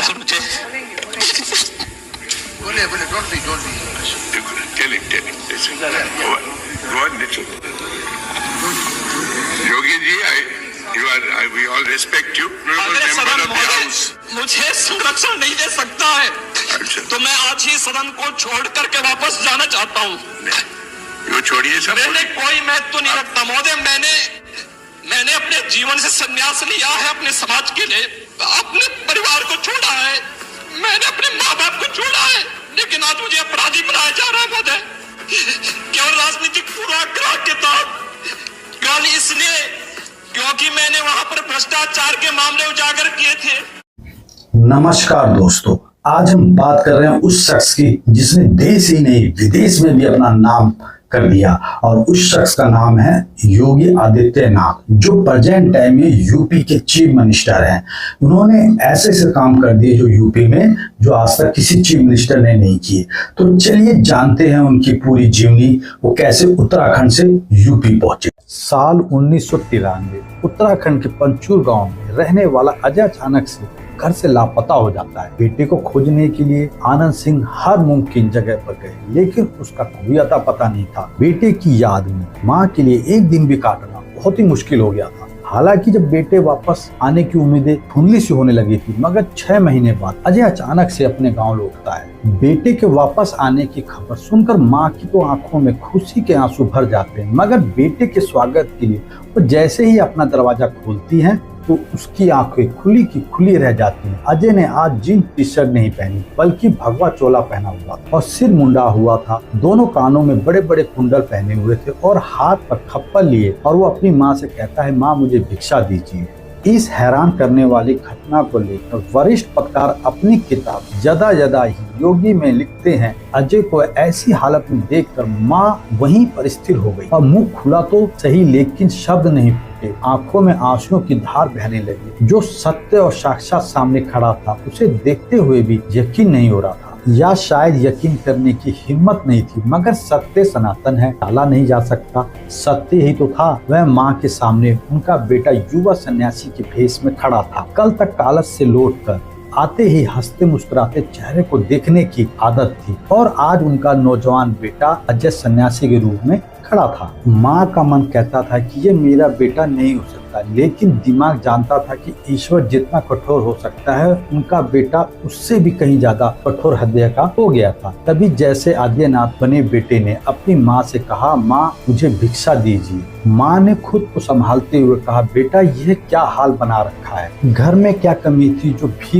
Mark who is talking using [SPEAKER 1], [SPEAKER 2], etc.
[SPEAKER 1] Sir मुझे
[SPEAKER 2] बोले don't be
[SPEAKER 3] Tell him. Listen. Go on, listen. Yogi ji, we all respect you.
[SPEAKER 1] अगर सदन महोदय मुझे संरक्षण नहीं दे सकता है तो मैं आज ही सदन को छोड़ करके वापस जाना चाहता हूँ।
[SPEAKER 3] वो छोड़िए सब।
[SPEAKER 1] मैंने कोई महत्व नहीं रखता महोदय। मैंने अपने जीवन से संन्यास लिया है, अपने समाज के लिए अपने परिवार को छोड़ा है, मैंने अपने माँ बाप को छोड़ा है, लेकिन आज मुझे अपराधी बनाया जा रहा है महोदय केवल राजनीतिक पूर्वाग्रह के तहत। केवल इसलिए क्योंकि मैंने वहां पर भ्रष्टाचार के मामले उजागर किए थे।
[SPEAKER 4] नमस्कार दोस्तों, आज हम बात कर रहे हैं उस शख्स की जिसने देश ही नहीं विदेश में भी अपना नाम कर दिया, और उस शख्स का नाम है योगी आदित्यनाथ, जो प्रेजेंट टाइम में यूपी के चीफ मिनिस्टर हैं। उन्होंने ऐसे ऐसे काम कर दिए जो यूपी में जो आज तक किसी चीफ मिनिस्टर ने नहीं किए। तो चलिए जानते हैं उनकी पूरी जीवनी, वो कैसे उत्तराखंड से यूपी पहुंचे। साल 1993 उत्तराखंड के पंचूर गांव में रहने वाला अजय अचानक से घर से लापता हो जाता है। बेटे को खोजने के लिए आनंद सिंह हर मुमकिन जगह पर गए, लेकिन उसका कोई अता पता नहीं था। बेटे की याद में मां के लिए एक दिन भी काटना बहुत ही मुश्किल हो गया था। हालांकि जब बेटे वापस आने की उम्मीदें धुंधली सी होने लगी थी, मगर 6 महीने बाद अजय अचानक से अपने गांव लौटता है। बेटे के वापस आने की खबर सुनकर मां की तो आंखों में खुशी के आंसू भर जाते हैं, मगर बेटे के स्वागत के लिए वो जैसे ही अपना दरवाजा खोलती हैं तो उसकी आंखें खुली की खुली रह जाती हैं। अजय ने आज जींस टी शर्ट नहीं पहनी, बल्कि भगवा चोला पहना हुआ था और सिर मुंडा हुआ था। दोनों कानों में बड़े बड़े कुंडल पहने हुए थे और हाथ पर खप्पर लिए, और वो अपनी माँ से कहता है, माँ मुझे भिक्षा दीजिए। इस हैरान करने वाली घटना को लेकर वरिष्ठ पत्रकार अपनी किताब जदा जदा ही योगी में लिखते हैं, अजय को ऐसी हालत में देखकर माँ वहीं पर स्थिर हो गई और मुंह खुला तो सही, लेकिन शब्द नहीं फूटे। आंखों में आंसुओं की धार बहने लगी। जो सत्य और साक्षात सामने खड़ा था, उसे देखते हुए भी यकीन नहीं हो रहा था, या शायद यकीन करने की हिम्मत नहीं थी। मगर सत्य सनातन है, टाला नहीं जा सकता। सत्य ही तो था, वह माँ के सामने उनका बेटा युवा सन्यासी के भेष में खड़ा था। कल तक कॉलेज से लौटकर आते ही हंसते मुस्कुराते चेहरे को देखने की आदत थी, और आज उनका नौजवान बेटा अजय सन्यासी के रूप में खड़ा था। माँ का मन कहता था कि ये मेरा बेटा नहीं हो सकता, लेकिन दिमाग जानता था कि ईश्वर जितना कठोर हो सकता है, उनका बेटा उससे भी कहीं ज्यादा कठोर हृदय का हो गया था। तभी जैसे आदित्यनाथ बने बेटे ने अपनी माँ से कहा, माँ मुझे भिक्षा दीजिए। माँ ने खुद को संभालते हुए कहा, बेटा यह क्या हाल बना रखा है, घर में क्या कमी थी जो भीख